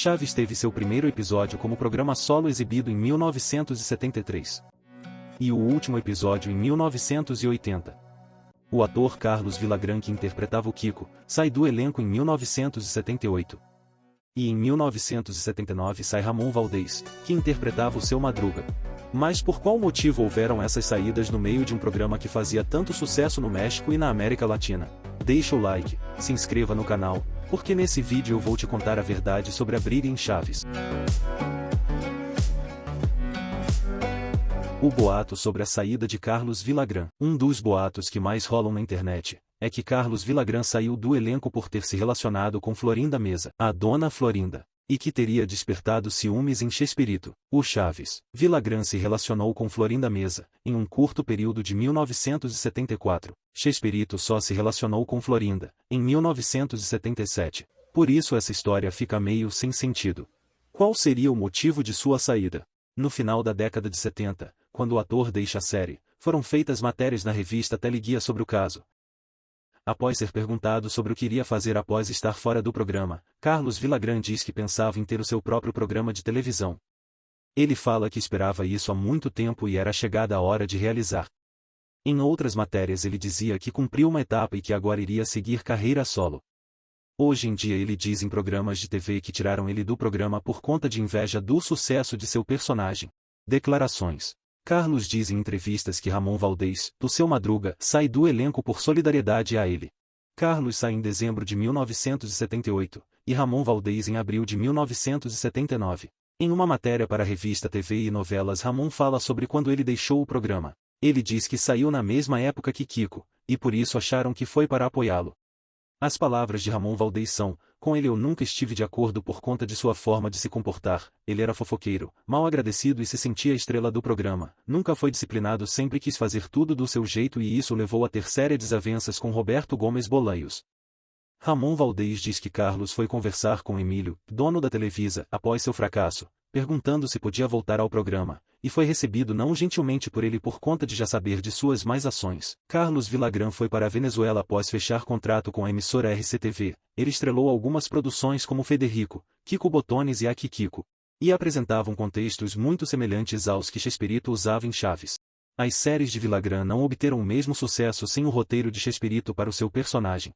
Chaves teve seu primeiro episódio como programa solo exibido em 1973. E o último episódio em 1980. O ator Carlos Villagrán, que interpretava o Kiko, sai do elenco em 1978. E em 1979 sai Ramon Valdez, que interpretava o Seu Madruga. Mas por qual motivo houveram essas saídas no meio de um programa que fazia tanto sucesso no México e na América Latina? Deixa o like, se inscreva no canal, porque nesse vídeo eu vou te contar a verdade sobre a briga em Chaves. O boato sobre a saída de Carlos Villagrán. Um dos boatos que mais rolam na internet é que Carlos Villagrán saiu do elenco por ter se relacionado com Florinda Meza, a dona Florinda, e que teria despertado ciúmes em Chespirito, o Chaves. Villagrán se relacionou com Florinda Meza, em um curto período de 1974. Chespirito só se relacionou com Florinda, em 1977. Por isso essa história fica meio sem sentido. Qual seria o motivo de sua saída? No final da década de 70, quando o ator deixa a série, foram feitas matérias na revista Teleguia sobre o caso. Após ser perguntado sobre o que iria fazer após estar fora do programa, Carlos Villagrán diz que pensava em ter o seu próprio programa de televisão. Ele fala que esperava isso há muito tempo e era chegada a hora de realizar. Em outras matérias ele dizia que cumpriu uma etapa e que agora iria seguir carreira solo. Hoje em dia ele diz em programas de TV que tiraram ele do programa por conta de inveja do sucesso de seu personagem. Declarações. Carlos diz em entrevistas que Ramon Valdez, do Seu Madruga, sai do elenco por solidariedade a ele. Carlos sai em dezembro de 1978, e Ramon Valdez em abril de 1979. Em uma matéria para a revista TV e Novelas, Ramon fala sobre quando ele deixou o programa. Ele diz que saiu na mesma época que Kiko, e por isso acharam que foi para apoiá-lo. As palavras de Ramon Valdez são: com ele eu nunca estive de acordo por conta de sua forma de se comportar, ele era fofoqueiro, mal agradecido e se sentia a estrela do programa, nunca foi disciplinado, sempre quis fazer tudo do seu jeito e isso levou a ter sérias desavenças com Roberto Gomes Bolanhos. Ramon Valdez diz que Carlos foi conversar com Emílio, dono da Televisa, após seu fracasso, perguntando se podia voltar ao programa, e foi recebido não gentilmente por ele por conta de já saber de suas más ações. Carlos Villagrán foi para a Venezuela após fechar contrato com a emissora RCTV. Ele estrelou algumas produções como Federico, Kiko Botones e Aqui Kiko, e apresentavam contextos muito semelhantes aos que Chespirito usava em Chaves. As séries de Villagrán não obteram o mesmo sucesso sem o roteiro de Chespirito para o seu personagem.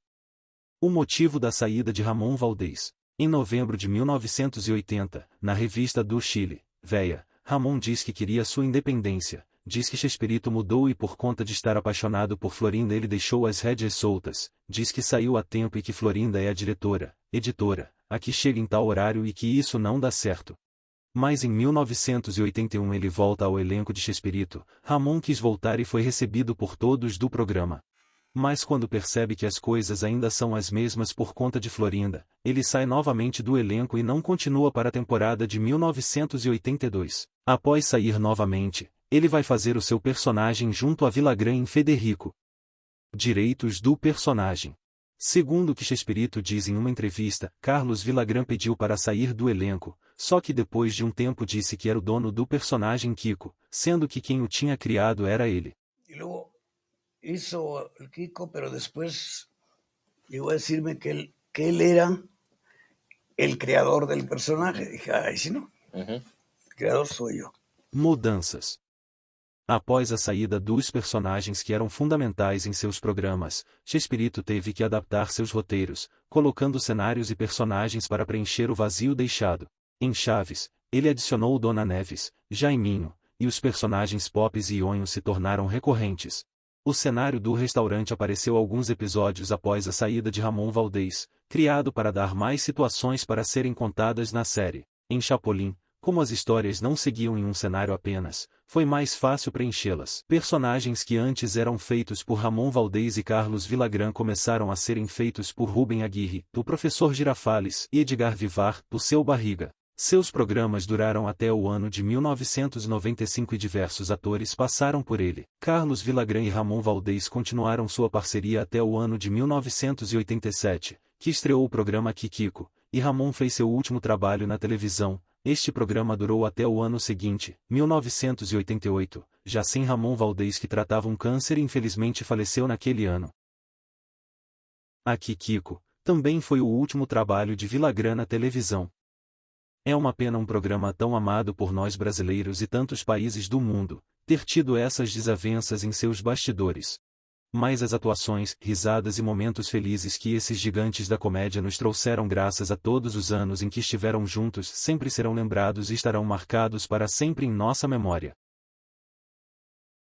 O motivo da saída de Ramon Valdez. Em novembro de 1980, na revista do Chile, Veia, Ramon diz que queria sua independência, diz que Chespirito mudou e por conta de estar apaixonado por Florinda ele deixou as rédeas soltas, diz que saiu a tempo e que Florinda é a diretora, editora, a que chega em tal horário e que isso não dá certo. Mas em 1981 ele volta ao elenco de Chespirito. Ramon quis voltar e foi recebido por todos do programa. Mas quando percebe que as coisas ainda são as mesmas por conta de Florinda, ele sai novamente do elenco e não continua para a temporada de 1982. Após sair novamente, ele vai fazer o seu personagem junto a Villagrán em Federico. Direitos do personagem. Segundo o que Chespirito diz em uma entrevista, Carlos Villagrán pediu para sair do elenco, só que depois de um tempo disse que era o dono do personagem Kiko, sendo que quem o tinha criado era ele. Hizo el Kiko, pero después llegó a decirme que él era el creador del personaje. Dije, ay, si no, el creador soy yo. Mudanças. Após a saída dos personagens que eram fundamentais em seus programas, Chespirito teve que adaptar seus roteiros, colocando cenários e personagens para preencher o vazio deixado. Em Chaves, ele adicionou Dona Neves, Jaiminho, e os personagens Popes e Ionho se tornaram recorrentes. O cenário do restaurante apareceu alguns episódios após a saída de Ramon Valdez, criado para dar mais situações para serem contadas na série. Em Chapolin, como as histórias não seguiam em um cenário apenas, foi mais fácil preenchê-las. Personagens que antes eram feitos por Ramon Valdez e Carlos Villagrán começaram a serem feitos por Rubem Aguirre, do Professor Girafales, e Edgar Vivar, do Seu Barriga. Seus programas duraram até o ano de 1995 e diversos atores passaram por ele. Carlos Villagrán e Ramon Valdez continuaram sua parceria até o ano de 1987, que estreou o programa Aqui Kiko, e Ramon fez seu último trabalho na televisão. Este programa durou até o ano seguinte, 1988, já sem Ramon Valdez, que tratava um câncer e infelizmente faleceu naquele ano. Aqui Kiko também foi o último trabalho de Villagrán na televisão. É uma pena um programa tão amado por nós brasileiros e tantos países do mundo, ter tido essas desavenças em seus bastidores. Mas as atuações, risadas e momentos felizes que esses gigantes da comédia nos trouxeram graças a todos os anos em que estiveram juntos sempre serão lembrados e estarão marcados para sempre em nossa memória.